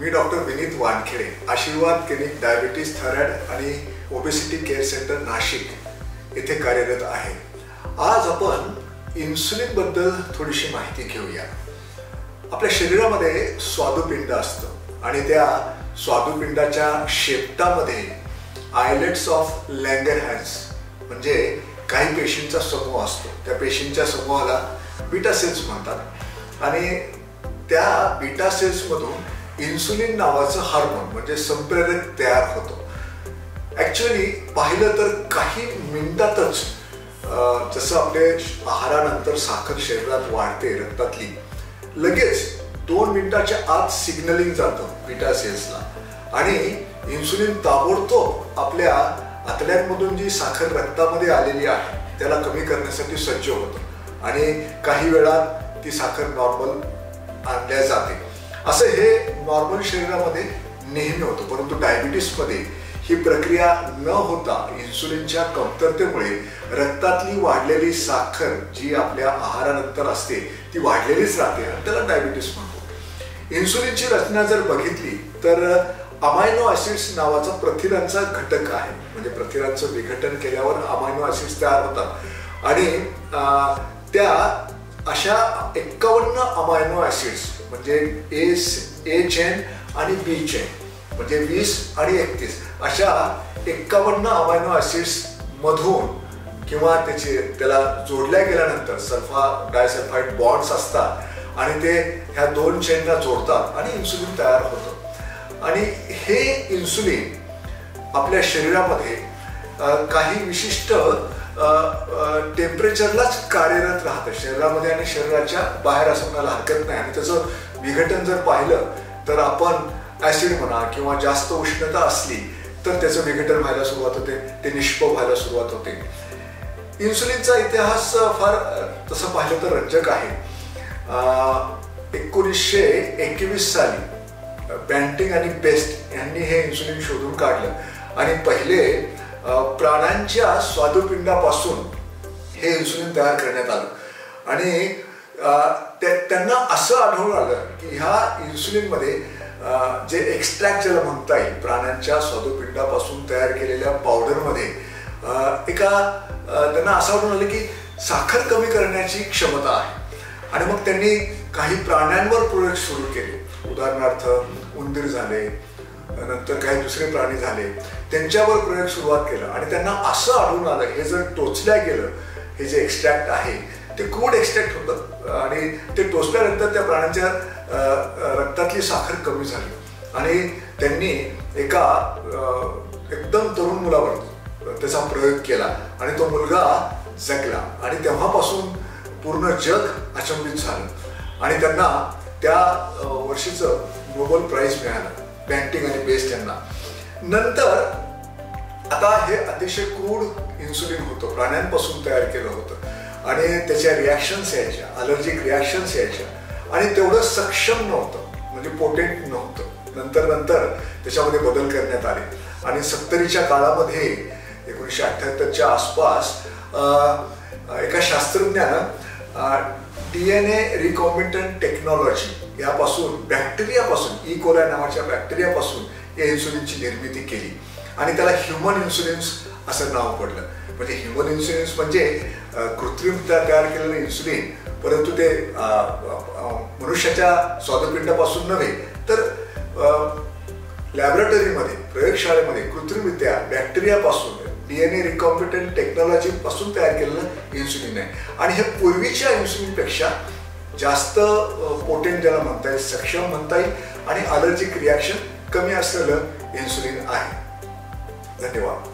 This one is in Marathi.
मी डॉक्टर विनीत वानखेडे, आशीर्वाद क्लिनिक डायबिटीज, थायरॉइड आणि ओबेसिटी केअर सेंटर नाशिक येथे कार्यरत आहे। आज आपण इन्सुलिन बद्दल थोडीशी माहिती घेऊया। आपल्या शरीरामध्ये स्वादुपिंड असतं आणि त्या स्वादुपिंडाच्या शेपटामध्ये आयलेट्स ऑफ लँगरहॅन्स म्हणजे काही पेशींचा समूह असतो। त्या पेशींच्या समूहाला बीटा सेल्स म्हणतात आणि त्या बीटा सेल्स मधून इन्सुलिन नावाचं हार्मोन म्हणजे संप्रेरक तयार होतो। ऍक्च्युअली पाहिलं तर काही मिनिटातच जसं आपले आहारानंतर साखर शरीरात वाढते रक्तातली, लगेच 2 मिनिटाच्या आत सिग्नलिंग जातं बीटा सेल्सला आणि इन्सुलिन ताबडतोब आपल्या आतड्यांमधून जी साखर रक्तामध्ये आलेली आहे त्याला कमी करण्यासाठी सज्ज होतं आणि काही वेळात ती साखर नॉर्मल आणल्या जाते। असं हे नॉर्मल शरीरामध्ये नेहमी होतं, परंतु डायबिटीसमध्ये ही प्रक्रिया न होता इन्सुलिनच्या कमतरतेमुळे रक्तातली वाढलेली साखर जी आपल्या आहारानंतर असते ती वाढलेलीच राहते आणि त्याला डायबिटीस म्हणतो। इन्सुलिनची रचना जर बघितली तर अमायनो ऍसिड्स नावाचा प्रथिनांचा घटक आहे, म्हणजे प्रथिनांचं विघटन केल्यावर अमायनो ऍसिड्स तयार होतात आणि त्या अशा 51 अमायनो ऍसिड्स म्हणजे ए चेन आणि बी चेन म्हणजे 20 आणि 31 अशा 51 अमायनो ऍसिड्स मधून किंवा त्याला जोडल्या गेल्यानंतर सल्फा डायसल्फाइड बॉन्ड्स असतात आणि ते ह्या 2 चेनला जोडतात आणि इन्सुलिन तयार होतं। आणि हे इन्सुलिन आपल्या शरीरामध्ये काही विशिष्ट टेम्परेचरलाच कार्यरत राहतं शरीरामध्ये आणि शरीराच्या बाहेर असं म्हणायला हरकत नाही। आणि त्याचं विघटन जर पाहिलं तर आपण ऍसिड म्हणा किंवा जास्त उष्णता असली तर त्याचं विघटन व्हायला सुरुवात होते, ते निष्प्रभ व्हायला सुरुवात होते। इन्सुलिनचा इतिहास फार तसं पाहिलं तर रंजक आहे। 1921 साली बँटिंग आणि बेस्ट यांनी हे इन्सुलिन शोधून काढलं आणि पहिले प्राण्यांच्या स्वादुपिंडापासून हे इन्सुलिन तयार करण्यात आलं आणि त्यांना असं आढळून आलं की ह्या इन्सुलिनमध्ये जे एक्स्ट्रॅक्ट ज्याला म्हणता येईल प्राण्यांच्या स्वादुपिंडापासून तयार केलेल्या पावडरमध्ये त्यांना असं आढळून आलं की साखर कमी करण्याची क्षमता आहे आणि मग त्यांनी काही प्राण्यांवर प्रयोग सुरू केले। उदाहरणार्थ उंदीर झाले, नंतर काही दुसरे प्राणी झाले, त्यांच्यावर प्रयोग सुरुवात केला आणि त्यांना असं आढळून आलं हे जर टोचल्या गेलं हे जे एक्स्ट्रॅक्ट आहे ते क्रूड एक्स्ट्रॅक्ट होतं आणि ते टोचल्यानंतर त्या प्राण्यांच्या रक्तातली साखर कमी झाली आणि त्यांनी एका एकदम तरुण मुलावर त्याचा प्रयोग केला आणि तो मुलगा जगला आणि तेव्हापासून पूर्ण जग अचंबित झालं आणि त्यांना त्या वर्षीचं नोबेल प्राइज मिळालं बँटिंग आणि बेस्ट यांना। नंतर आता हे अतिशय क्रूड इन्सुलिन होतं, प्राण्यांपासून तयार केलं होतं आणि त्याच्या रिॲक्शन्स यायच्या, अलर्जिक रिॲक्शन्स यायच्या आणि तेवढं सक्षम नव्हतं म्हणजे पोटेंट नव्हतं। नंतर त्याच्यामध्ये बदल करण्यात आले आणि 70च्या काळामध्ये 1978च्या आसपास एका शास्त्रज्ञानं DNA रिकॉम्बिनंट टेक्नॉलॉजी यापासून बॅक्टेरियापासून ई कोलाई नावाच्या बॅक्टेरियापासून या इन्सुलिनची निर्मिती केली आणि त्याला ह्युमन इन्सुलिन्स असं नाव पडलं। म्हणजे ह्युमन इन्सुलिन्स म्हणजे कृत्रिमरित्या तयार केलेलं इन्सुलिन, परंतु ते मनुष्याच्या स्वादुपिंडापासून नव्हे तर लॅबोरेटरीमध्ये प्रयोगशाळेमध्ये कृत्रिमरित्या बॅक्टेरियापासून DNA रिकॉम्बिनंट टेक्नॉलॉजी पासून तयार केलेलं इन्सुलिन आहे आणि हे पूर्वीच्या इन्सुलिनपेक्षा जास्त पोटेंट ज्याला म्हणता येईल, सक्षम म्हणता येईल आणि अलर्जिक रिॲक्शन कमी असलेलं इन्सुलिन आहे। धन्यवाद।